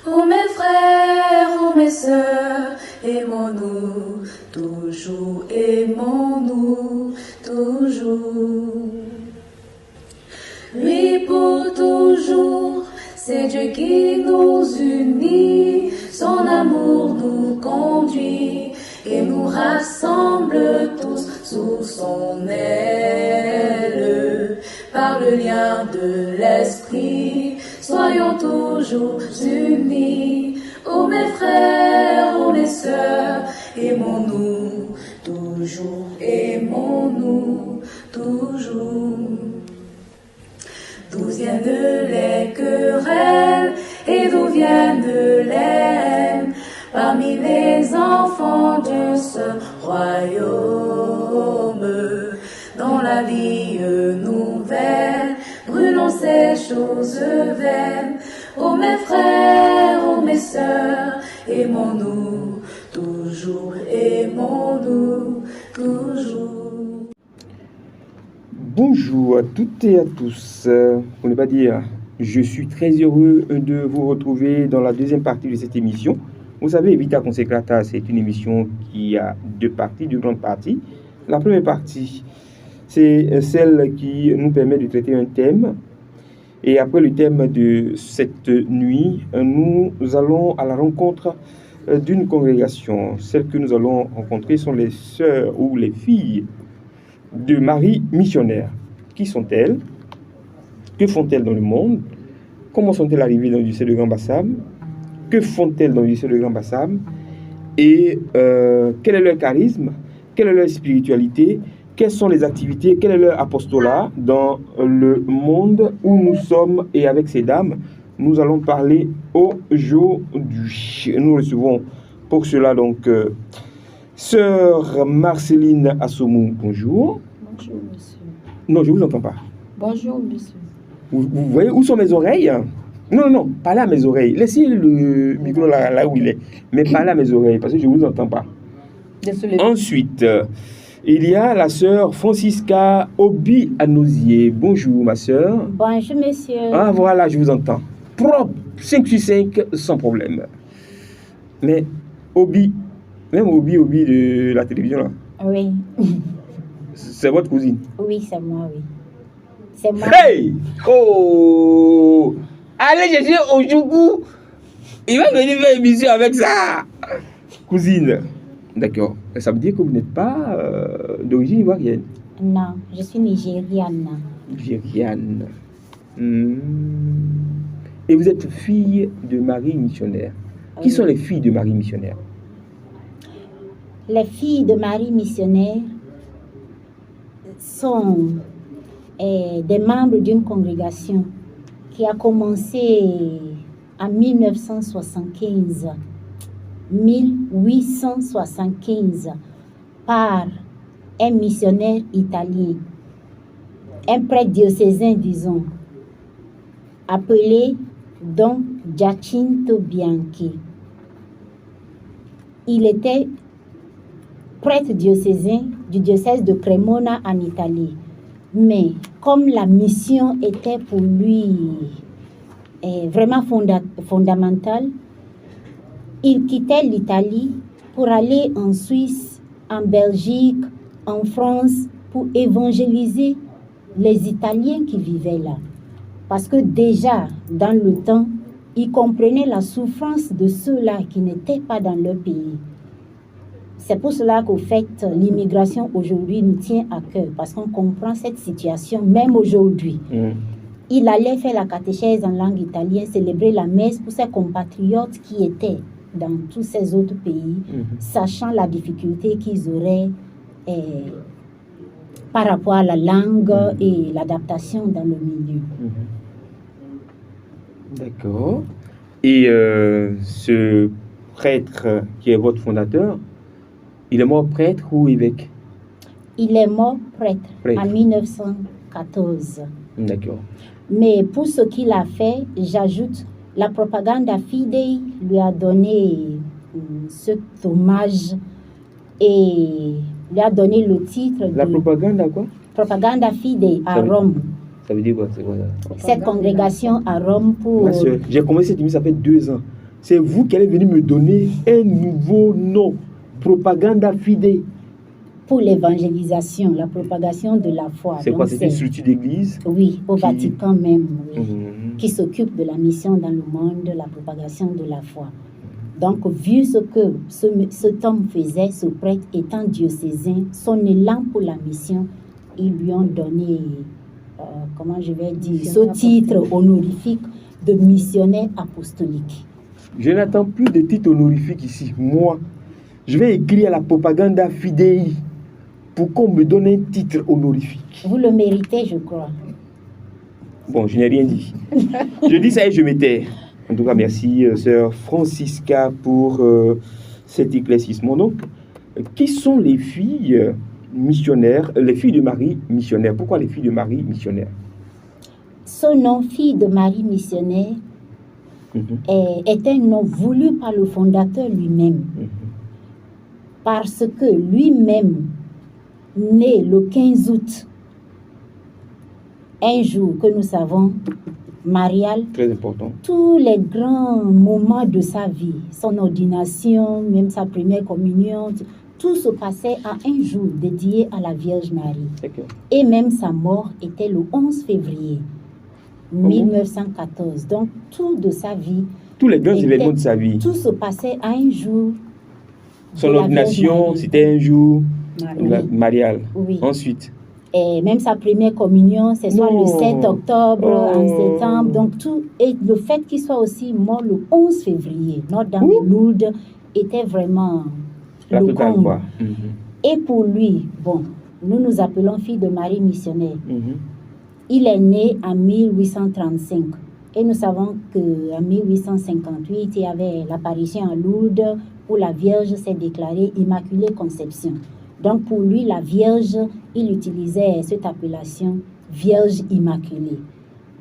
Oh mes frères, oh mes sœurs, aimons-nous, toujours aimons-nous, toujours. Lui pour toujours, c'est Dieu qui nous unit, son amour nous conduit et nous rassemble tous sous son aile. Par le lien de l'esprit, soyons toujours unis. Oh mes frères, oh mes sœurs, aimons-nous, toujours aimons-nous, toujours. D'où viennent les querelles et d'où viennent les haines parmi les enfants de ce royaume? Dans la vie nouvelle, brûlons ces choses vaines. Oh mes frères, oh mes sœurs, aimons-nous, toujours aimons-nous, toujours. Bonjour à toutes et à tous. Pour ne pas dire, je suis très heureux de vous retrouver dans la deuxième partie de cette émission. Vous savez, Vita Consecrata, c'est une émission qui a deux parties, deux grandes parties. La première partie, c'est celle qui nous permet de traiter un thème. Et après le thème de cette nuit, nous allons à la rencontre d'une congrégation. Celles que nous allons rencontrer sont les sœurs ou les filles de Marie missionnaire. Qui sont-elles? Que font-elles dans le monde? Comment sont-elles arrivées dans le lycée de Grand Bassam? Que font-elles dans le lycée de Grand Bassam? Et quel est leur charisme? Quelle est leur spiritualité? Quelles sont les activités? Quel est leur apostolat dans le monde où nous sommes? Et avec ces dames, nous allons parler aujourd'hui. Nous recevons pour cela donc Sœur Marceline Assomou, bonjour. Bonjour, monsieur. Non, je ne vous entends pas. Bonjour, monsieur. Vous voyez où sont mes oreilles? Non, parlez à mes oreilles. Laissez le micro là où il est. Mais parlez à mes oreilles, parce que je ne vous entends pas. Désolé. Ensuite, il y a la sœur Francisca Obi Anosier. Bonjour, ma sœur. Bonjour, monsieur. Ah, voilà, je vous entends. Propre, 5 sur 5, sans problème. Mais Obi, même Obi de la télévision, là, Oui. c'est votre cousine? Oui, c'est moi, oui. C'est moi. Hey! Oh! Allez chercher Ojougou! Il va venir faire une émission avec ça! Cousine. D'accord. Ça veut dire que vous n'êtes pas d'origine ivoirienne? Non, je suis nigériane. Nigériane. Et vous êtes fille de Marie missionnaire. Qui Oui. sont les filles de Marie missionnaire? Les filles de Marie missionnaire sont des membres d'une congrégation qui a commencé en 1875 par un missionnaire italien, un prêtre diocésain, disons, appelé Don Giacinto Bianchi. Il était prêtre diocésain du diocèse de Cremona en Italie. Mais comme la mission était pour lui vraiment fondamentale, il quittait l'Italie pour aller en Suisse, en Belgique, en France, pour évangéliser les Italiens qui vivaient là. Parce que déjà, dans le temps, il comprenait la souffrance de ceux-là qui n'étaient pas dans leur pays. C'est pour cela qu'au fait, l'immigration aujourd'hui nous tient à cœur, parce qu'on comprend cette situation même aujourd'hui. Il allait faire la catéchèse en langue italienne, célébrer la messe pour ses compatriotes qui étaient dans tous ces autres pays, sachant la difficulté qu'ils auraient par rapport à la langue et l'adaptation dans le milieu. D'accord. Et ce prêtre qui est votre fondateur, il est mort prêtre ou évêque? Il est mort prêtre. En 1914. D'accord. Mais pour ce qu'il a fait, j'ajoute, la Propaganda Fidei lui a donné cet hommage et lui a donné le titre La de Propaganda quoi? Propaganda Fidei à Rome. Ça veut dire quoi? C'est quoi ça? Cette congrégation à Rome pour... Ma soeur, j'ai commencé cette émission, ça fait 2 ans. c'est vous qui allez venir me donner un nouveau nom, Propaganda Fidei. Pour l'évangélisation, la propagation de la foi. C'est quoi? Donc, C'est une structure d'église? Oui, au Vatican même, oui, Mhm. qui s'occupe de la mission dans le monde, de la propagation de la foi. Donc, vu ce que cet homme faisait, ce prêtre étant diocésain, son élan pour la mission, ils lui ont donné, comment je vais dire, ce titre honorifique de missionnaire apostolique. Je n'attends plus de titre honorifique ici. Moi, je vais écrire à la Propaganda Fidei pour qu'on me donne un titre honorifique. Vous le méritez, je crois. Bon, je n'ai rien dit. Je dis ça et je m'étais. En tout cas, merci, sœur Francisca, pour cet éclaircissement. Donc, qui sont les filles missionnaires, les filles de Marie missionnaires? Pourquoi les filles de Marie missionnaires? Son nom, fille de Marie missionnaire, est un nom voulu par le fondateur lui-même. Parce que lui-même, né le 15 août, un jour que nous savons, marial, Très important. tous les grands moments de sa vie, son ordination, même sa première communion, tout se passait à un jour dédié à la Vierge Marie. D'accord. Et même sa mort était le 11 février 1914. Donc, tout de sa vie, Tous les grands événements de sa vie. tout se passait à un jour. Son de la ordination, Vierge Marie. c'était un jour marial. Oui. Ensuite, Et même sa première communion, c'est soit Non. le 7 octobre, en Oh. septembre. Donc, tout. Et le fait qu'il soit aussi mort le 11 février, Notre-Dame Oui. de Lourdes, était vraiment la le totale comble. quoi. Et pour lui, bon, nous nous appelons fille de Marie missionnaire. Mhm. Il est né en 1835. Et nous savons qu'en 1858, il y avait l'apparition à Lourdes où la Vierge s'est déclarée Immaculée Conception. Donc pour lui, la Vierge, il utilisait cette appellation Vierge Immaculée.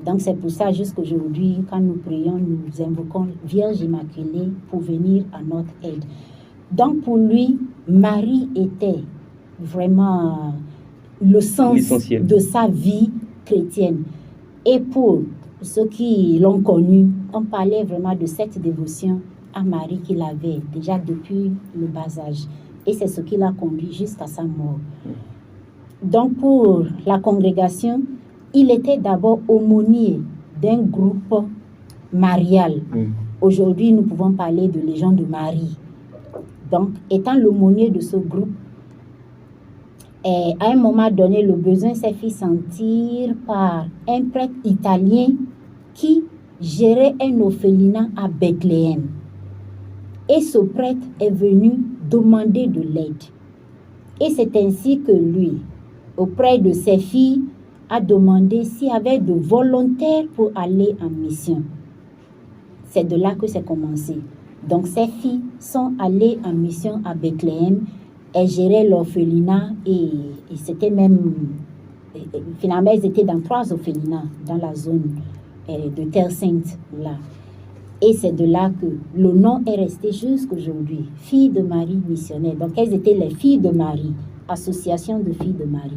Donc c'est pour ça jusqu'aujourd'hui, quand nous prions, nous invoquons Vierge Immaculée pour venir à notre aide. Donc pour lui, Marie était vraiment le sens L'essentiel. de sa vie chrétienne. Et pour ceux qui l'ont connu, on parlait vraiment de cette dévotion à Marie qu'il avait déjà depuis le bas âge. Et c'est ce qui l'a conduit jusqu'à sa mort. Donc pour la congrégation, il était d'abord aumônier d'un groupe marial. Aujourd'hui, nous pouvons parler de Légion de Marie. Donc, étant l'aumônier de ce groupe, à un moment donné, le besoin s'est fait sentir par un prêtre italien qui gérait un orphelinat à Bethléem. Et ce prêtre est venu demander de l'aide. Et c'est ainsi que lui, auprès de ses filles, a demandé s'il y avait de volontaires pour aller en mission. C'est de là que c'est commencé. Donc ses filles sont allées en mission à Bethléem. Elles géraient l'orphelinat et c'était même... Finalement, elles étaient dans 3 orphelinats dans la zone de Terre Sainte, là. Et c'est de là que le nom est resté jusqu'aujourd'hui, Filles de Marie missionnaires. Donc elles étaient les Filles de Marie, association de Filles de Marie,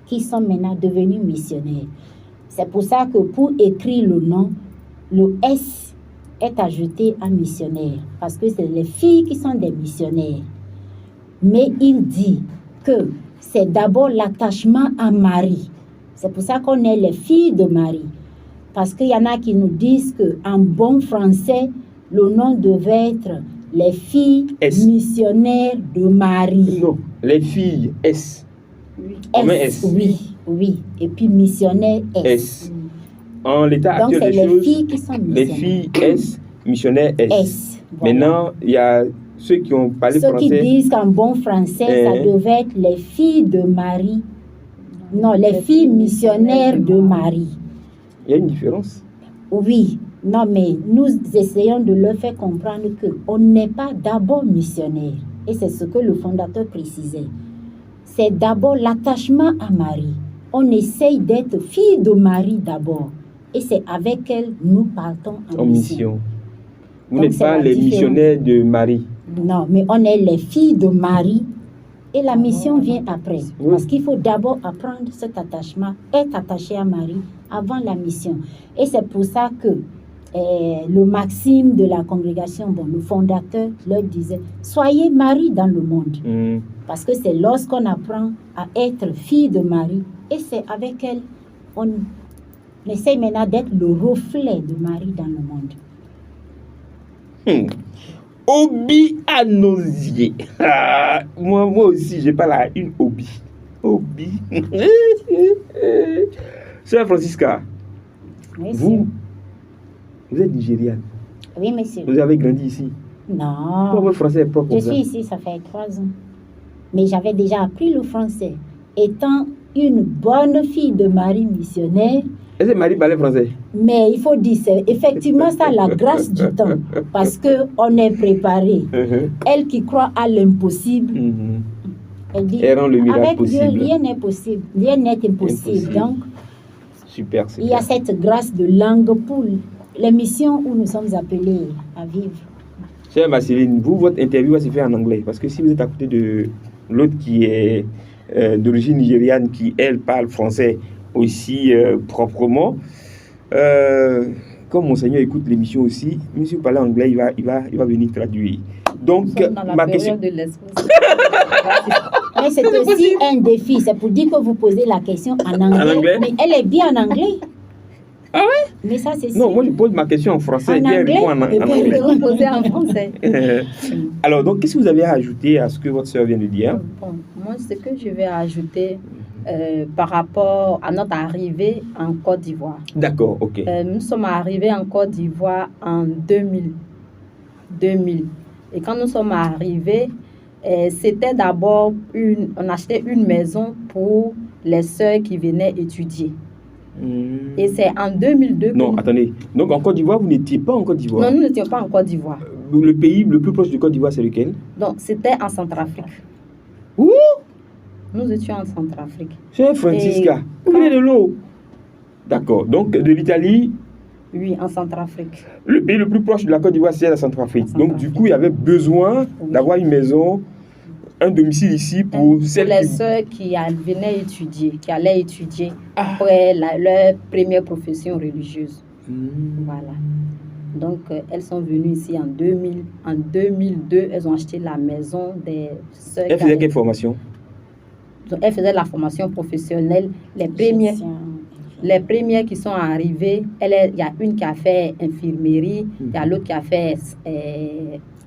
qui sont maintenant devenues missionnaires. C'est pour ça que pour écrire le nom, le S est ajouté à missionnaire, parce que c'est les filles qui sont des missionnaires. Mais il dit que c'est d'abord l'attachement à Marie. C'est pour ça qu'on est les filles de Marie. Parce qu'il y en a qui nous disent qu'en bon français, le nom devait être les filles missionnaires de Marie. Non, les filles S. S. Oui. Et puis missionnaire S. En l'état donc actuel c'est des les choses, filles qui sont les missionnaires. filles S, missionnaires S. Voilà. Maintenant, il y a ceux qui ont parlé Ceux français. qui disent qu'en bon français, ça devait être les filles de Marie. Non, les filles missionnaires de Marie. Il y a une différence. Oui, non, mais nous essayons de leur faire comprendre qu'on n'est pas d'abord missionnaire. Et c'est ce que le fondateur précisait. C'est d'abord l'attachement à Marie. On essaye d'être fille de Marie d'abord. Et c'est avec elle nous partons en mission. Vous n'êtes pas les missionnaires de Marie. Non, mais on est les filles de Marie. Et la mission vient après. Parce qu'il faut d'abord apprendre cet attachement, être attaché à Marie avant la mission. Et c'est pour ça que le maxime de la congrégation, bon, le fondateur leur disait, soyez Marie dans le monde. Parce que c'est lorsqu'on apprend à être fille de Marie, et c'est avec elle, on essaie maintenant d'être le reflet de Marie dans le monde. Obi à nos yeux. Moi aussi, j'ai pas la une Obi. Sœur Francisca, Oui, vous êtes nigériane. Oui, monsieur. Vous avez grandi ici. Non. Pourquoi votre français est pas comme Je ça? suis ici, ça fait 3 ans. Mais j'avais déjà appris le français. Étant une bonne fille de Marie missionnaire, Est-ce que Marie parlait français? mais il faut dire, c'est effectivement ça la grâce du temps. Parce qu'on est préparé. Elle qui croit à l'impossible, elle dit, Elle rend le miracle avec Dieu, possible. rien n'est possible. Rien n'est impossible. Donc, Super, c'est il y a bien. cette grâce de langue pour les missions où nous sommes appelés à vivre. Chère Marceline, vous, votre interview va se faire en anglais. Parce que si vous êtes à côté de l'autre qui est d'origine nigériane, qui, elle, parle français aussi proprement, comme Monseigneur écoute l'émission aussi, même si vous parlez anglais, il va venir traduire. Donc, Nous sommes dans la ma période question... de l'espoir. Mais c'est aussi un défi. C'est pour dire que vous posez la question en anglais. En anglais? Mais elle est bien en anglais. Ah ouais? Mais ça, c'est Non, sûr. moi je pose ma question en français En et puis elle anglais? répond en Et puis elle anglais. Nous allons poser en français. Alors, donc, qu'est-ce que vous avez à ajouter à ce que votre soeur vient de dire? Bon, moi, ce que je vais ajouter par rapport à notre arrivée en Côte d'Ivoire. D'accord, ok. Nous sommes arrivés en Côte d'Ivoire en 2000. Et quand nous sommes arrivés, c'était d'abord on achetait une maison pour les sœurs qui venaient étudier. Et c'est en 2002 que Non, attendez. Donc, en Côte d'Ivoire, vous n'étiez pas en Côte d'Ivoire? non, nous n'étions pas en Côte d'Ivoire. Le pays le plus proche de Côte d'Ivoire, c'est lequel? Donc, c'était en Centrafrique. Où? Nous étions en Centrafrique. Chère Francisca, Et vous venez de l'eau. D'accord. Donc, de l'Italie, Oui, en Centrafrique. le pays le plus proche de la Côte d'Ivoire, c'est la Centrafrique. La Donc, du coup, il y avait besoin d'avoir une maison, un domicile ici pour Pour celles les qui... sœurs qui venaient étudier, qui allaient étudier Ah. après leur première profession religieuse. Hmm. Voilà. Donc, elles sont venues ici en 2000. En 2002, elles ont acheté la maison des sœurs. Elle faisait quelle formation? Elles faisaient la formation professionnelle. Les premières qui sont arrivées, il y a une qui a fait infirmerie, il y a l'autre qui a fait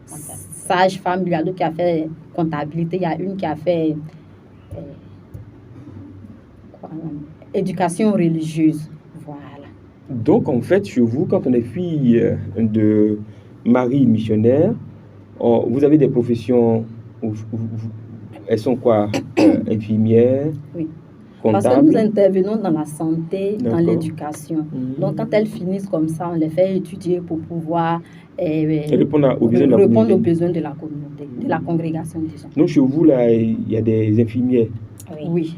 sage-femme, il y a l'autre qui a fait comptabilité, il y a une qui a fait éducation religieuse. Voilà. Donc, en fait, chez vous, quand on est fille de Marie missionnaire, vous avez des professions, elles sont quoi? Infirmières, Oui. Parce que nous comptables? intervenons dans la santé, dans D'accord. l'éducation. Donc, quand elles finissent comme ça, on les fait étudier pour pouvoir Répondre aux besoins de la répondre aux communauté. besoins de la communauté, de la congrégation, disons. Donc, chez vous, là, il y a des infirmières. Oui,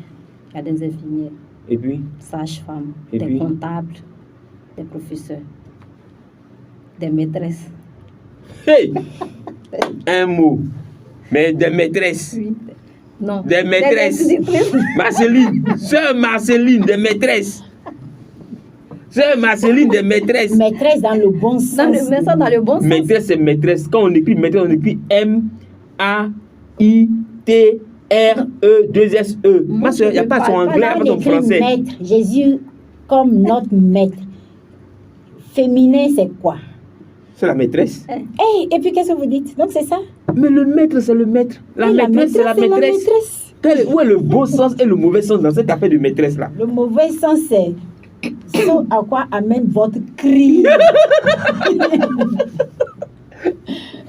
il y a des infirmières, Et puis, sages-femmes, Et des puis? comptables, des professeurs, des maîtresses. hey! Un mot. Mais des maîtresses. Oui. Non. Des maîtresses. institutrices. Marceline, sœur Marceline, des maîtresses. Sœur Marceline, des maîtresses. Maîtresse dans le bon sens. Mais ça dans le bon sens. Maîtresse, c'est maîtresse. Quand on écrit maîtresse, on écrit M-A-I-T-R-E-2-S-E. Ma soeur, il n'y a pas son anglais, il n'y a Quand pas on son écrit français. maître, Jésus comme notre maître. Féminin, c'est quoi? C'est la maîtresse. Hey, et puis qu'est-ce que vous dites? Donc c'est ça? Mais le maître, c'est le maître. La Oui, maîtresse, c'est la maîtresse. Où est le bon sens et le mauvais sens dans cette affaire de maîtresse-là? Le mauvais sens, c'est ce à quoi amène votre cri.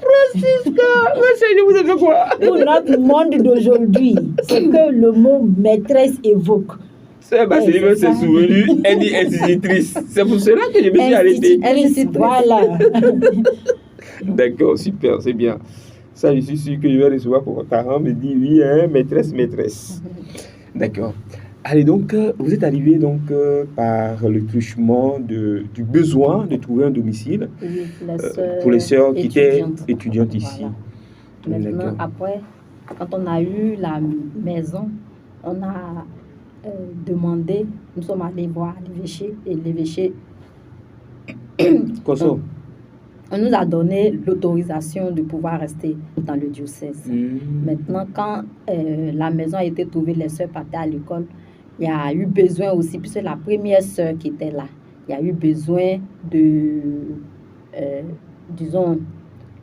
Francisca, je vous ai fait quoi? Pour notre monde d'aujourd'hui, ce que le mot maîtresse évoque. Sœur Marceline c'est s'est ça. souvenue, elle dit institutrice. C'est pour cela que je me suis arrêté. Institutrice, voilà. D'accord, super, c'est bien. Ça, je suis sûr que je vais recevoir pour votre parent me dit oui, hein, maîtresse. D'accord. Allez, donc, vous êtes arrivé donc par le truchement du besoin de trouver un domicile Oui, les sœurs pour les sœurs qui étaient étudiantes. étudiantes ici. Voilà. Maintenant, D'accord. après, quand on a eu la maison, on a demandé, nous sommes allés voir l'évêché et l'évêché Consort. On nous a donné l'autorisation de pouvoir rester dans le diocèse. Maintenant, quand la maison a été trouvée, les sœurs partaient à l'école, il y a eu besoin aussi, puisque la première sœur qui était là, il y a eu besoin de, disons,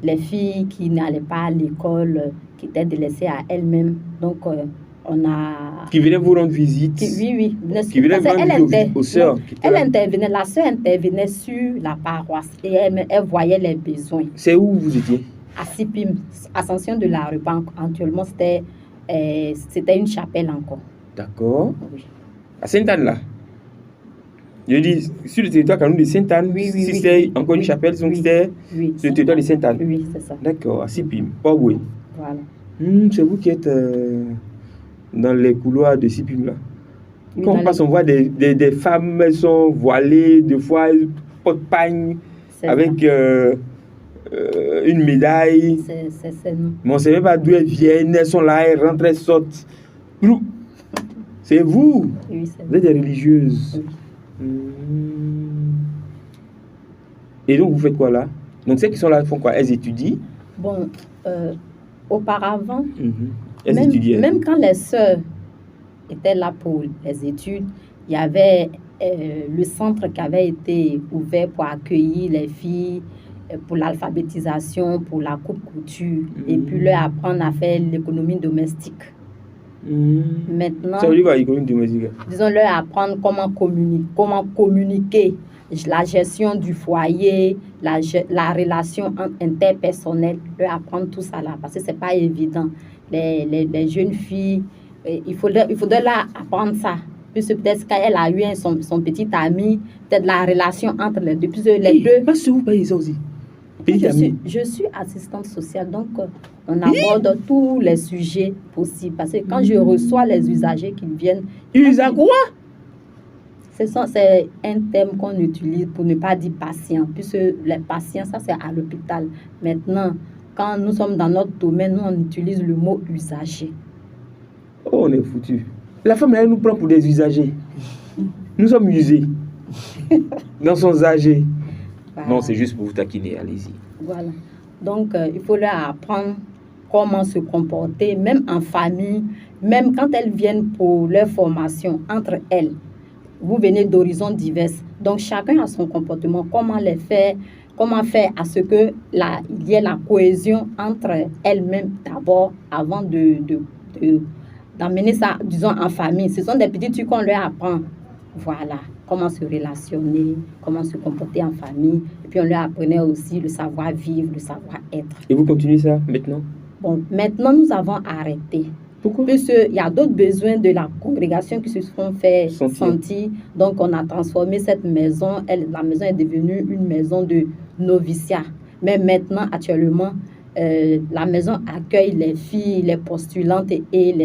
les filles qui n'allaient pas à l'école, qui étaient délaissées à elles-mêmes. Donc, on a... Qui venaient vous rendre visite. Oui. Qui venaient rendre visite aux sœurs. Elle intervenait, la sœur intervenait sur la paroisse et elle voyait les besoins. C'est où vous étiez? À Sipim, Ascension de la Repas. Actuellement, c'était une chapelle encore. D'accord. Oui. À Sainte-Anne, là? Je dis, sur le territoire canon de Sainte-Anne, si c'est encore une chapelle, donc c'était le territoire de Sainte-Anne. Oui, c'est ça. D'accord, à Sipim, pas Boué. Voilà. C'est vous qui êtes dans les couloirs de Sipim, là. Oui, Quand on passe, on voit des femmes, elles sont voilées, des fois, elles portent pagne avec une médaille. C'est nous. Mais on ne sait même pas d'où elles viennent, elles sont là, elles rentrent, elles sortent. C'est vous. Oui, c'est Vous êtes des religieuses. Oui. Et donc, vous faites quoi là? Donc, celles qui sont là font quoi? Elles étudient? Bon, auparavant, Elles étudiaient. même quand les sœurs étaient là pour les études, il y avait le centre qui avait été ouvert pour accueillir les filles, pour l'alphabétisation, pour la coupe-couture, et puis leur apprendre à faire l'économie domestique. Maintenant, ça veut dire quoi, l'économie domestique? Disons, leur apprendre comment communiquer, la gestion du foyer, la relation interpersonnelle, leur apprendre tout ça là, parce que ce n'est pas évident. Les jeunes filles, il faudrait leur apprendre ça. Puis peut-être qu'elle a eu son petit ami, peut-être la relation entre les deux. Puis les deux. Parce que vous payez ça aussi. Je suis assistante sociale, donc on aborde tous les sujets possibles. Parce que quand je reçois les usagers qui viennent... Usagers quoi? C'est un terme qu'on utilise pour ne pas dire patient, puisque les patients, ça c'est à l'hôpital. Maintenant, quand nous sommes dans notre domaine, nous on utilise le mot usager. Oh, on est foutu. La femme, elle nous prend pour des usagers. Nous sommes usés. Nous sommes âgés. Voilà. Non, c'est juste pour vous taquiner, allez-y. Voilà. Donc, il faut leur apprendre comment se comporter, même en famille, même quand elles viennent pour leur formation, entre elles. Vous venez d'horizons divers. Donc, chacun a son comportement. Comment les faire, comment faire à ce qu'il y ait la cohésion entre elles-mêmes d'abord, avant d'amener ça, disons, en famille. Ce sont des petits trucs qu'on leur apprend. Voilà. Comment se relationner, comment se comporter en famille. Et puis, on leur apprenait aussi le savoir-vivre, le savoir-être. Et vous continuez ça maintenant? Bon, maintenant, nous avons arrêté. Pourquoi? Puisqu'il y a d'autres besoins de la congrégation qui se sont fait sentir. Donc, on a transformé cette maison. La maison est devenue une maison de noviciat. Mais maintenant, actuellement, la maison accueille les filles, les postulantes et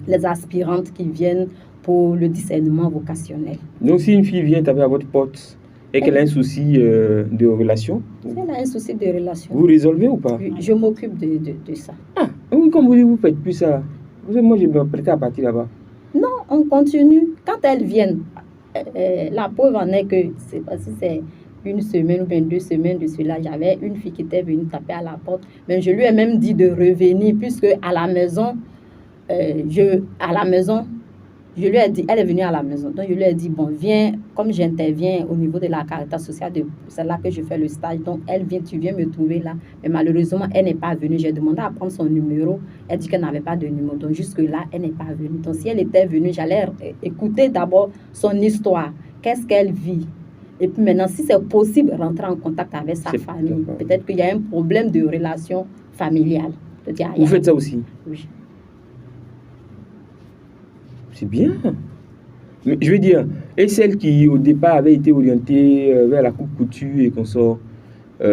les aspirantes qui viennent pour le discernement vocationnel. Donc, si une fille vient taper à votre porte et qu'elle a un souci de relation, si elle a un souci de relation, vous résolvez ou pas? Je m'occupe de ça. Ah, oui, comme vous dites, vous ne faites plus ça. Moi, je me prête à partir là-bas. Non, on continue. Quand elles viennent, la preuve en est que c'est une semaine ou bien 2 semaines de cela, j'avais une fille qui était venue taper à la porte. Mais je lui ai même dit de revenir, puisque à la maison, je lui ai dit, elle est venue à la maison. Donc, je lui ai dit, bon, viens, comme j'interviens au niveau de la Caritas sociale, c'est là que je fais le stage. Donc, elle vient, tu viens me trouver là. Mais malheureusement, elle n'est pas venue. J'ai demandé à prendre son numéro. Elle dit qu'elle n'avait pas de numéro. Donc, jusque-là, elle n'est pas venue. Donc, si elle était venue, j'allais écouter d'abord son histoire. Qu'est-ce qu'elle vit? Et puis maintenant, si c'est possible, rentrer en contact avec sa famille. Peut-être qu'il y a un problème de relation familiale. Vous faites ça aussi? Oui. C'est bien. Mais je veux dire, et celle qui au départ avait été orientée vers la coupe-couture et qu'on sort,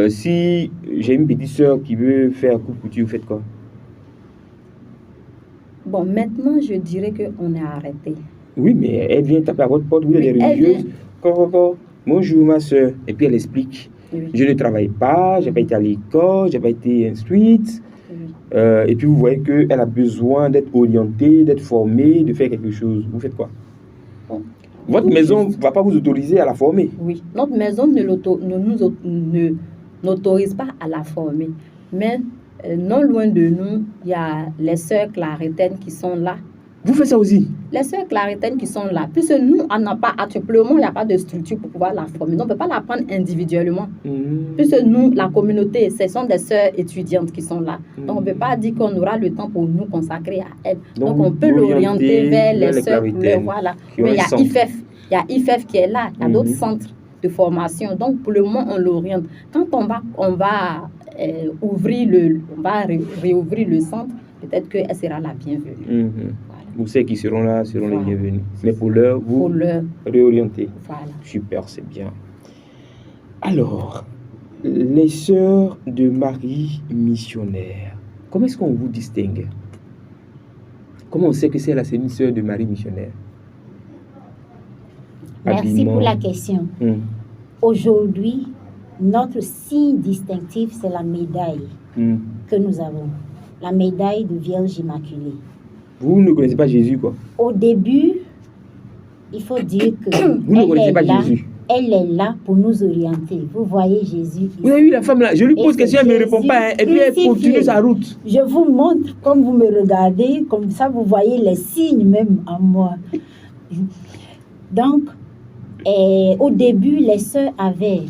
si j'ai une petite soeur qui veut faire coupe-couture, vous faites quoi? Bon, maintenant, je dirais qu'on est arrêté. Oui, mais elle vient taper à votre porte, vous êtes religieuse. Bonjour ma soeur. Et puis elle explique. Oui. Je ne travaille pas, je n'ai pas été à l'école, je n'ai pas été instruite. Et puis vous voyez qu'elle a besoin d'être orientée, d'être formée, de faire quelque chose. Vous faites quoi? Bon. Votre maison ne va pas vous autoriser à la former. Oui, notre maison ne n'autorise pas à la former. Mais non loin de nous, il y a les sœurs clarétaines qui sont là. Vous faites ça aussi? Les sœurs clarétaines qui sont là. Puisque nous, on n'a pas, actuellement, il n'y a pas de structure pour pouvoir la former. Donc, on ne peut pas la prendre individuellement. Puisque nous, la communauté, ce sont des sœurs étudiantes qui sont là. Donc, on ne peut pas dire qu'on aura le temps pour nous consacrer à elles. Donc on peut l'orienter vers les sœurs. Voilà. Mais il y a IFEF. Il y a IFEF qui est là. Il y a d'autres centres de formation. Donc, pour le moment, on l'oriente. Quand on va réouvrir le centre, peut-être qu'elle sera la bienvenue. Vous savez qui seront là, seront les bienvenus. Mais pour l'heure, vous réorientez. Voilà. Super, c'est bien. Alors, les sœurs de Marie missionnaire, comment est-ce qu'on vous distingue? Comment on sait que c'est une sœur de Marie missionnaire? Merci pour la question. Aujourd'hui, notre signe distinctif, c'est la médaille que nous avons. La médaille de Vierge Immaculée. Vous ne connaissez pas Jésus, quoi? Au début, il faut dire que vous ne connaissez pas Jésus. Elle est là pour nous orienter. Vous voyez Jésus ici. Vous avez vu la femme là? Je lui pose question, elle ne me répond pas. Hein. Et puis elle continue sa route. Je vous montre, comme vous me regardez, comme ça vous voyez les signes même en moi. Donc, au début, les sœurs avaient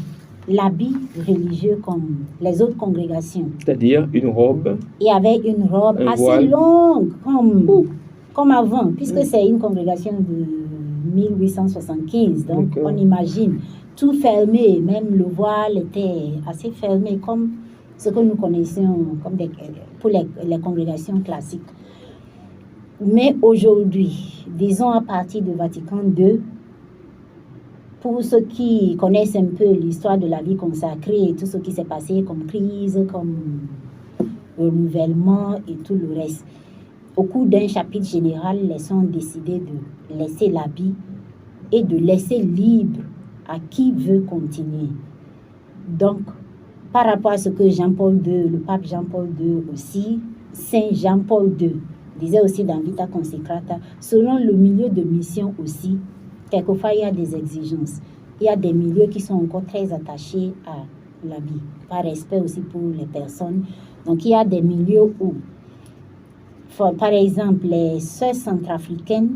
l'habit religieux comme les autres congrégations. C'est-à-dire une robe. Il y avait une robe assez voile. longue, comme avant, puisque c'est une congrégation de 1875. Donc, on imagine tout fermé, même le voile était assez fermé, comme ce que nous connaissions pour les congrégations classiques. Mais aujourd'hui, disons à partir du Vatican II, pour ceux qui connaissent un peu l'histoire de la vie consacrée et tout ce qui s'est passé comme crise, comme renouvellement et tout le reste, au cours d'un chapitre général, les sœurs ont décidé de laisser l'habit et de laisser libre à qui veut continuer. Donc, par rapport à ce que Jean-Paul II, le pape Jean-Paul II aussi, Saint Jean-Paul II, disait aussi dans Vita Consecrata, selon le milieu de mission aussi, quelquefois, il y a des exigences. Il y a des milieux qui sont encore très attachés à l'habit, par respect aussi pour les personnes. Donc, il y a des milieux où, par exemple, les sœurs centrafricaines,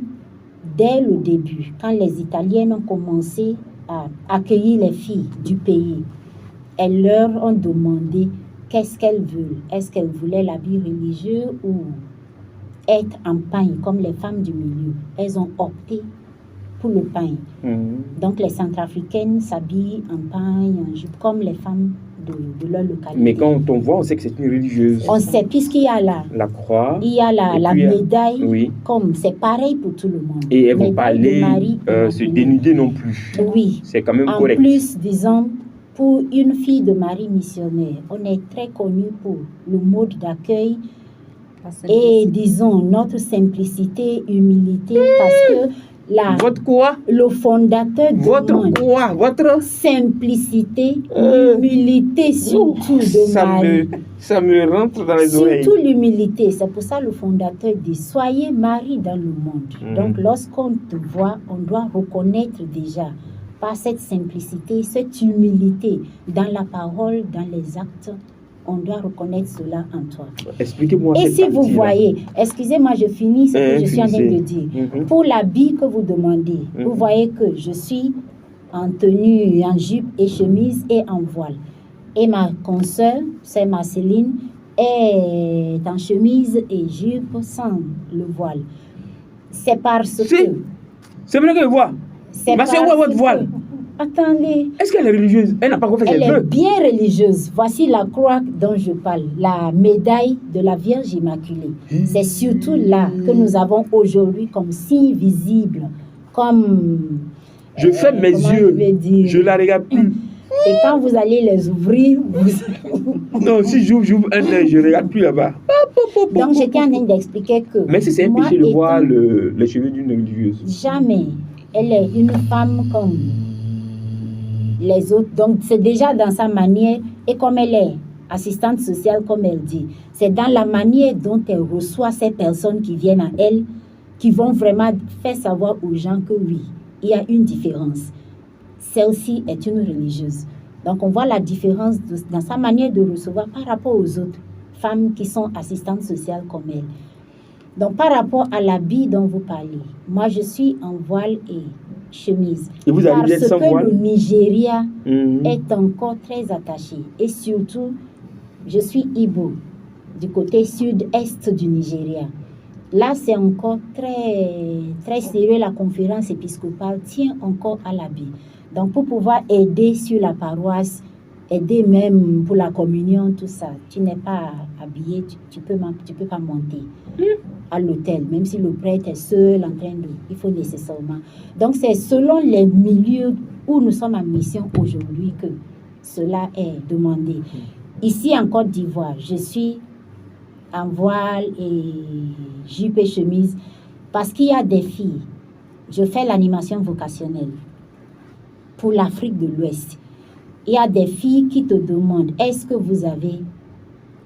dès le début, quand les Italiennes ont commencé à accueillir les filles du pays, elles leur ont demandé qu'est-ce qu'elles veulent. Est-ce qu'elles voulaient l'habit religieux ou être en pagne, comme les femmes du milieu? Elles ont opté pour le pagne. Donc les centrafricaines s'habillent en pagne, en jupe, comme les femmes de leur localité. Mais quand on voit, on sait que c'est une religieuse. On sait, puisqu'il y a la croix, il y a la médaille, oui. Comme c'est pareil pour tout le monde. Et elles ne vont pas aller se se dénuder non plus. Oui. C'est quand même en correct. En plus, disons, pour une fille de Marie missionnaire, on est très connu pour le mode d'accueil et, disons, notre simplicité, humilité, parce que votre quoi? Le fondateur du monde. Votre simplicité, humilité surtout de Marie. Ça me rentre dans les oreilles. Surtout l'humilité. C'est pour ça le fondateur dit soyez Marie dans le monde. Donc lorsqu'on te voit, on doit reconnaître déjà par cette simplicité, cette humilité dans la parole, dans les actes. On doit reconnaître cela en toi. Expliquez-moi. Et si vous voyez, excusez-moi, je finis ce que je suis en train de dire. Pour l'habit que vous demandez, vous voyez que je suis en tenue, en jupe et chemise et en voile. Et ma consoeur, c'est Marceline, est en chemise et jupe sans le voile. C'est parce que... C'est vrai que je vois. Ma soeur voit votre voile. Attendez. Est-ce qu'elle est religieuse? Elle n'a pas encore fait ses vœux. Elle est bien religieuse. Voici la croix dont je parle, la médaille de la Vierge Immaculée. C'est surtout là que nous avons aujourd'hui comme signe visible, comme... Je ferme mes yeux, je la regarde plus. Et quand vous allez les ouvrir, vous... Non, si j'ouvre un œil, je ne regarde plus là-bas. Donc j'étais en train d'expliquer que... Mais si c'est un péché de voir les cheveux d'une religieuse. Jamais. Elle est une femme comme... les autres. Donc, c'est déjà dans sa manière, et comme elle est assistante sociale, comme elle dit, c'est dans la manière dont elle reçoit ces personnes qui viennent à elle, qui vont vraiment faire savoir aux gens que oui, il y a une différence. Celle-ci est une religieuse. Donc, on voit la différence dans sa manière de recevoir par rapport aux autres femmes qui sont assistantes sociales comme elle. Donc, par rapport à l'habit dont vous parlez, moi, je suis en voile et chemise. Et vous avez parce sans que voile? le Nigeria est encore très attaché. Et surtout, je suis Igbo, du côté sud-est du Nigeria. Là, c'est encore très, très sérieux. La conférence épiscopale tient encore à l'habit. Donc, pour pouvoir aider sur la paroisse, aider même pour la communion, tout ça, tu n'es pas habillé, tu peux pas monter à l'hôtel, même si le prêtre est seul en train de... Il faut nécessairement. Donc, c'est selon les milieux où nous sommes en mission aujourd'hui que cela est demandé. Ici, en Côte d'Ivoire, je suis en voile et jupe et chemise parce qu'il y a des filles. Je fais l'animation vocationnelle pour l'Afrique de l'Ouest. Il y a des filles qui te demandent, est-ce que vous avez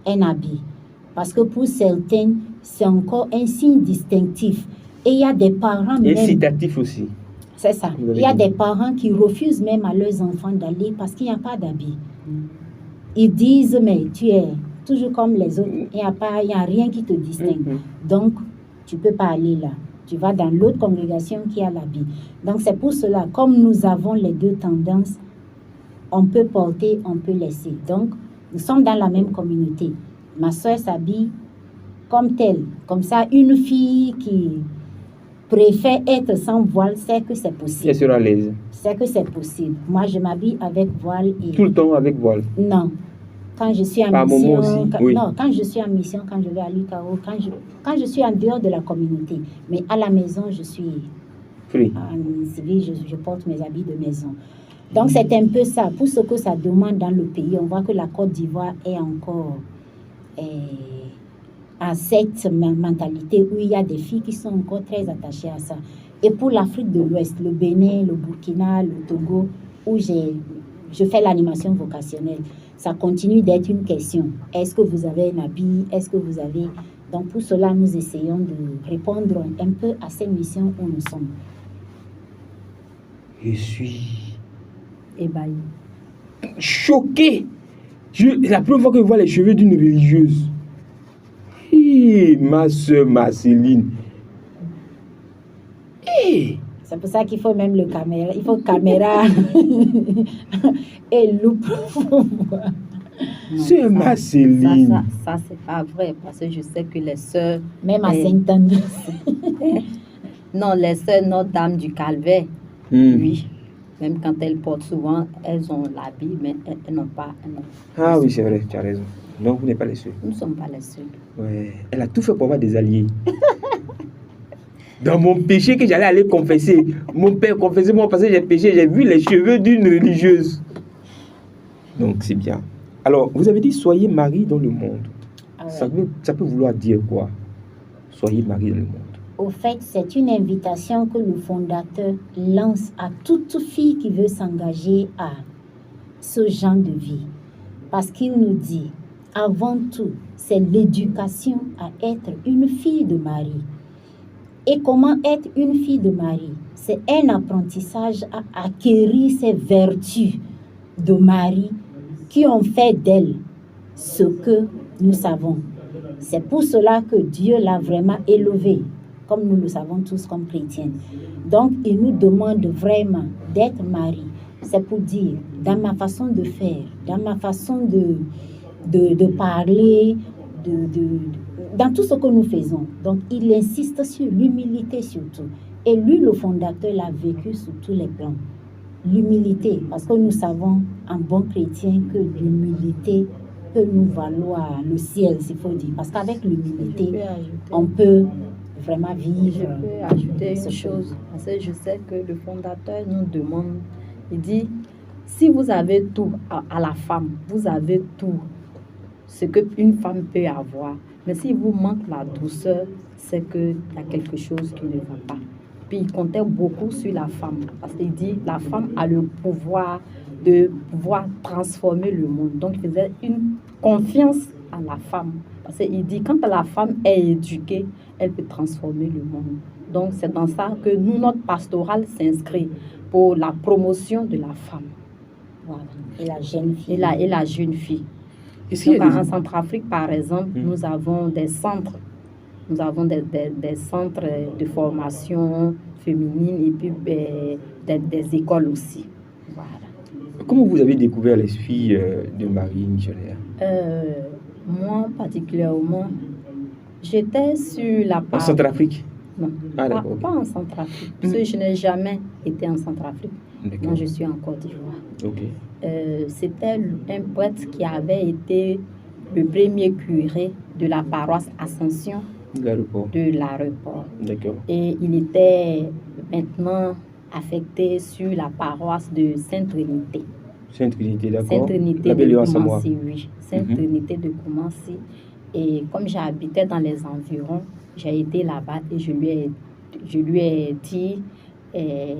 un habit? Parce que pour certaines, c'est encore un signe distinctif. Et il y a des parents même... Incitatif aussi. C'est ça. Il y a des parents qui refusent même à leurs enfants d'aller parce qu'il n'y a pas d'habit. Ils disent, mais tu es toujours comme les autres. Il n'y a rien qui te distingue. Donc, tu ne peux pas aller là. Tu vas dans l'autre congrégation qui a l'habit. Donc, c'est pour cela, comme nous avons les deux tendances, on peut porter, on peut laisser. Donc, nous sommes dans la même communauté. Ma soeur s'habille comme telle. Comme ça, une fille qui préfère être sans voile, c'est que c'est possible. Elle sera à l'aise. C'est que c'est possible. Moi, je m'habille avec voile. Et... Tout le temps avec voile? Non. Quand je suis en Par mission, moment aussi, oui. Non, quand je suis en mission, quand je vais à l'UCAO, quand je suis en dehors de la communauté, mais à la maison, je suis free. En civil, je porte mes habits de maison. Donc, c'est un peu ça. Pour ce que ça demande dans le pays, on voit que la Côte d'Ivoire est encore à cette mentalité où il y a des filles qui sont encore très attachées à ça. Et pour l'Afrique de l'Ouest, le Bénin, le Burkina, le Togo, où je fais l'animation vocationnelle, ça continue d'être une question. Est-ce que vous avez un habit? Est-ce que vous avez... Donc, pour cela, nous essayons de répondre un peu à ces missions où nous sommes. Je suis... ébahi. Choqué. La première fois que je vois les cheveux d'une religieuse. Ma soeur Marceline. C'est pour ça qu'il faut même le caméra. Il faut caméra et loupe pour voir. Sœur Marceline. Ça c'est pas vrai parce que je sais que les sœurs... Même à Sainte-Anne. Non, les sœurs Notre-Dame du Calvaire, oui. Même quand elles portent souvent, elles ont l'habit, mais elles n'ont pas... Ah oui, c'est vrai, tu as raison. Donc, vous n'êtes pas les seuls. Nous ne sommes pas les seuls. Ouais. Elle a tout fait pour avoir des alliés. Dans mon péché que j'allais aller confesser, mon père confessait moi parce que j'ai péché, j'ai vu les cheveux d'une religieuse. Donc, c'est bien. Alors, vous avez dit, soyez Marie dans le monde. Ah ouais. Ça peut vouloir dire quoi? Soyez Marie dans le monde. Au fait, c'est une invitation que le fondateur lance à toute fille qui veut s'engager à ce genre de vie. Parce qu'il nous dit, avant tout, c'est l'éducation à être une fille de Marie. Et comment être une fille de Marie? C'est un apprentissage à acquérir ces vertus de Marie qui ont fait d'elle ce que nous savons. C'est pour cela que Dieu l'a vraiment élevée, comme nous le savons tous comme chrétiens. Donc, il nous demande vraiment d'être Marie. C'est pour dire, dans ma façon de faire, dans ma façon de parler, dans tout ce que nous faisons. Donc, il insiste sur l'humilité surtout. Et lui, le fondateur, l'a vécu sur tous les plans. L'humilité, parce que nous savons, en bon chrétien, que l'humilité peut nous valoir le ciel, s'il faut dire. Parce qu'avec l'humilité, on peut vraiment vivre. Je peux ajouter une chose, parce que je sais que le fondateur nous demande, il dit, si vous avez tout à la femme, vous avez tout ce qu'une femme peut avoir. Mais s'il vous manque la douceur, c'est qu'il y a quelque chose qui ne va pas. Puis il comptait beaucoup sur la femme, parce qu'il dit, la femme a le pouvoir de pouvoir transformer le monde. Donc il faisait une confiance à la femme. Parce qu'il dit, quand la femme est éduquée, elle peut transformer le monde. Donc, c'est dans ça que nous, notre pastorale s'inscrit pour la promotion de la femme. Voilà. Et la jeune fille. Et la jeune fille. Est-ce qu'il y Donc, a en Centrafrique, par exemple, nous avons des centres. Nous avons des centres de formation féminine et puis des écoles aussi. Voilà. Comment vous avez découvert l'esprit de Marie missionnaire? Moi, particulièrement, j'étais sur la En part... Centrafrique? Non, Ah, d'accord, pas en Centrafrique. Parce que je n'ai jamais été en Centrafrique. D'accord. Moi, je suis en Côte d'Ivoire. Ok. C'était un prêtre qui avait été le premier curé de la paroisse Ascension L'aéroport. de l'aéroport. D'accord. Et il était maintenant affecté sur la paroisse de Sainte-Trinité. Sainte-Trinité, d'accord. Sainte-Trinité La de Belle-Alliance à moi. Koumassi, oui. Sainte-Trinité de Koumassi. Et comme j'habitais dans les environs, j'ai été là-bas et je lui ai dit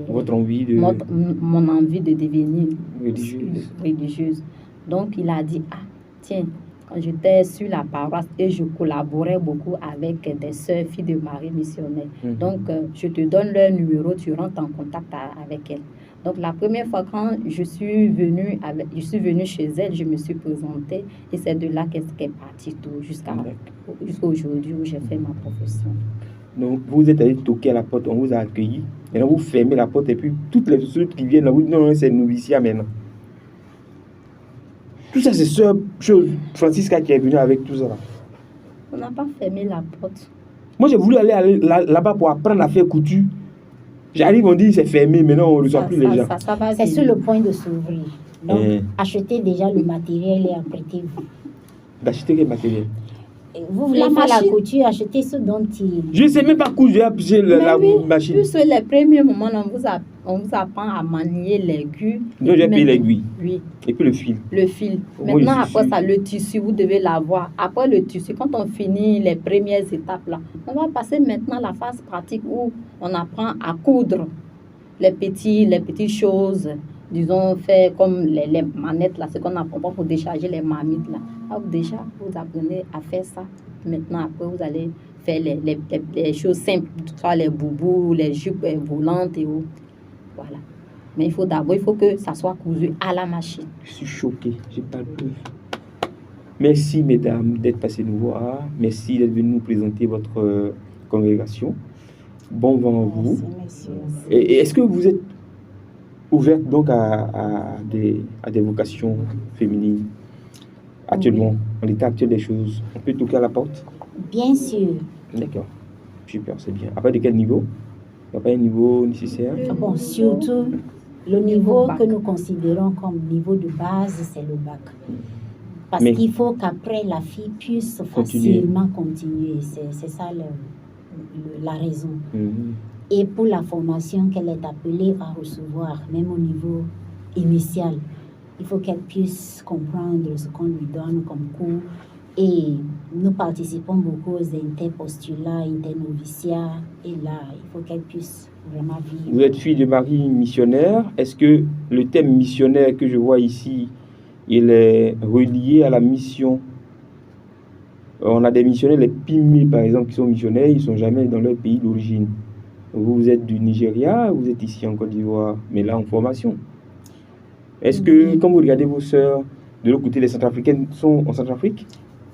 Votre envie de... mon envie de devenir religieuse. Donc, il a dit, ah, tiens, quand j'étais sur la paroisse et je collaborais beaucoup avec des sœurs filles de Marie missionnaire. Donc, je te donne leur numéro, tu rentres en contact avec elles. Donc, la première fois quand je suis venue chez elle, je me suis présentée et c'est de là qu'elle est partie tout jusqu'à aujourd'hui où j'ai fait ma profession. Donc, vous êtes allé toquer à la porte, on vous a accueilli. Maintenant, vous fermez la porte et puis toutes les autres qui viennent là, vous dites non, c'est noviciat maintenant. Tout ça, c'est sœur Francisca qui est venue avec tout ça. On n'a pas fermé la porte. Moi, j'ai voulu aller là-bas pour apprendre à faire couture. J'arrive, on dit c'est fermé, maintenant on ne reçoit plus les gens. C'est sur le point de s'ouvrir. Donc, achetez déjà le matériel et apprêtez-vous. D'acheter quel matériel? Vous voulez faire la couture, achetez ce dont il... Je ne sais même pas couture, j'ai appuyé la machine. Plus les premiers moments, on vous apprend à manier l'aiguille. Donc j'ai payé l'aiguille. Oui. Et puis le fil. Le fil. Maintenant, après ça, le tissu, vous devez l'avoir. Après le tissu, quand on finit les premières étapes là, on va passer maintenant à la phase pratique où on apprend à coudre les petites choses. Disons, faire comme les manettes là, ce qu'on apprend pour décharger les marmites là. Alors déjà, vous apprenez à faire ça. Maintenant, après, vous allez faire les choses simples, soit les boubous, les jupes volantes et autres. Voilà. Mais il faut que ça soit cousu à la machine. Je suis choqué, j'ai pas de preuve. Merci mesdames d'être passées nous voir. Merci d'être venues nous présenter votre congrégation. Bon vent à vous. Merci. Et est-ce que vous êtes ouverte donc à des vocations féminines actuellement, en l'état actuel des choses? On peut toquer à la porte? Bien sûr. D'accord. Super, c'est bien. Après, de quel niveau? Il n'y a pas un niveau nécessaire? Bon, surtout, le niveau que nous considérons comme niveau de base, c'est le bac. Parce qu'il faut qu'après, la fille puisse facilement continuer. C'est ça la raison. Et pour la formation qu'elle est appelée à recevoir, même au niveau initial, il faut qu'elle puisse comprendre ce qu'on lui donne comme cours. Et nous participons beaucoup aux interpostulats, internoviciats. Et là, il faut qu'elle puisse vraiment vivre. Vous êtes fille de Marie missionnaire. Est-ce que le thème missionnaire que je vois ici, il est relié à la mission? On a des missionnaires, les Pygmées par exemple, qui sont missionnaires, ils ne sont jamais dans leur pays d'origine. Vous êtes du Nigeria, vous êtes ici en Côte d'Ivoire, mais là en formation. Est-ce que, quand vous regardez vos sœurs, de l'autre côté, les Centrafricaines sont en Centrafrique,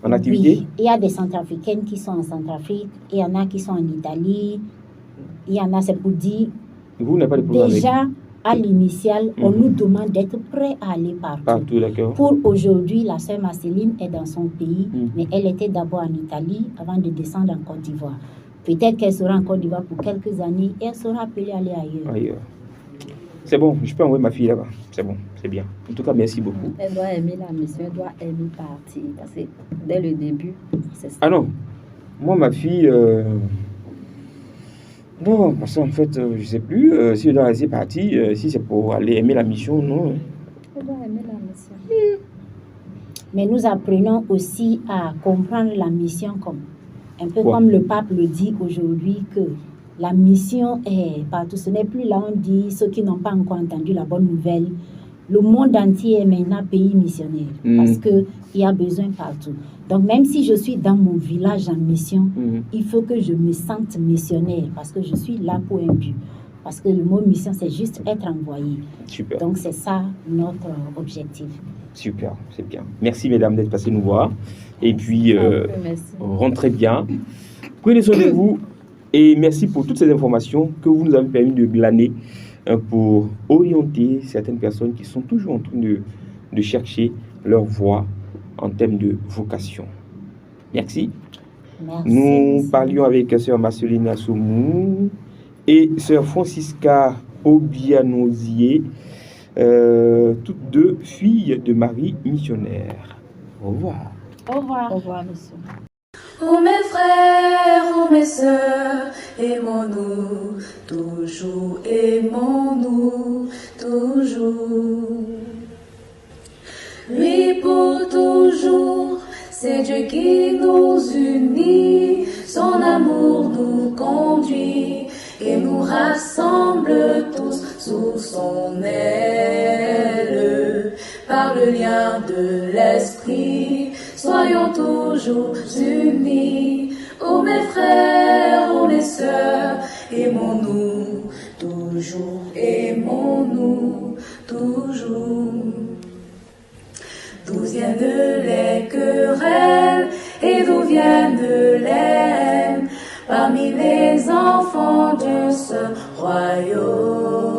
en activité? Oui, il y a des Centrafricaines qui sont en Centrafrique, il y en a qui sont en Italie, il y en a, c'est pour dire, vous n'avez pas de problème déjà à l'initial, on nous demande d'être prêts à aller partout. Partout, d'accord. Pour aujourd'hui, la sœur Marceline est dans son pays, mais elle était d'abord en Italie avant de descendre en Côte d'Ivoire. Peut-être qu'elle sera en Côte d'Ivoire pour quelques années et elle sera appelée à aller ailleurs. C'est bon, je peux envoyer ma fille là-bas. C'est bon, c'est bien. En tout cas, merci beaucoup. Elle doit aimer la mission, elle doit aimer partir. Parce que dès le début, c'est ça. Ah non, moi, ma fille... Non, parce qu'en fait, je ne sais plus si elle doit laisser partir, si c'est pour aller aimer la mission, non. Elle doit aimer la mission. Mais nous apprenons aussi à comprendre la mission comme... Un peu comme le pape le dit aujourd'hui, que la mission est partout. Ce n'est plus là, on dit, ceux qui n'ont pas encore entendu la bonne nouvelle, le monde entier est maintenant pays missionnaire parce qu'il y a besoin partout. Donc, même si je suis dans mon village en mission, il faut que je me sente missionnaire parce que je suis là pour un but. Parce que le mot mission, c'est juste être envoyé. Super. Donc, c'est ça notre objectif. Super, c'est bien. Merci, mesdames, d'être passées nous voir. Et puis, rentrez bien. Prenez soin de vous. Et merci pour toutes ces informations que vous nous avez permis de glaner pour orienter certaines personnes qui sont toujours en train de chercher leur voie en termes de vocation. Merci. Nous parlions avec sœur Marcelina Soumou et sœur Francisca Obianosier, toutes deux filles de Marie missionnaire. Au revoir. Au revoir. Au revoir, monsieur. Oh mes frères, oh mes sœurs, aimons-nous, toujours aimons-nous, toujours. Lui pour toujours, c'est Dieu qui nous unit, son amour nous conduit et nous rassemble tous sous son aile. Par le lien de l'esprit, soyons toujours unis. Oh mes frères, oh mes sœurs, aimons-nous, toujours aimons-nous, toujours. D'où viennent les querelles et d'où viennent les haines parmi les enfants de ce royaume?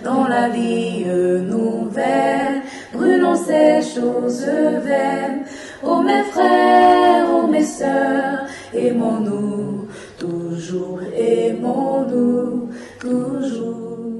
Dans la vie nouvelle, brûlons ces choses vaines. Oh mes frères, oh mes sœurs, aimons-nous, toujours aimons-nous, toujours.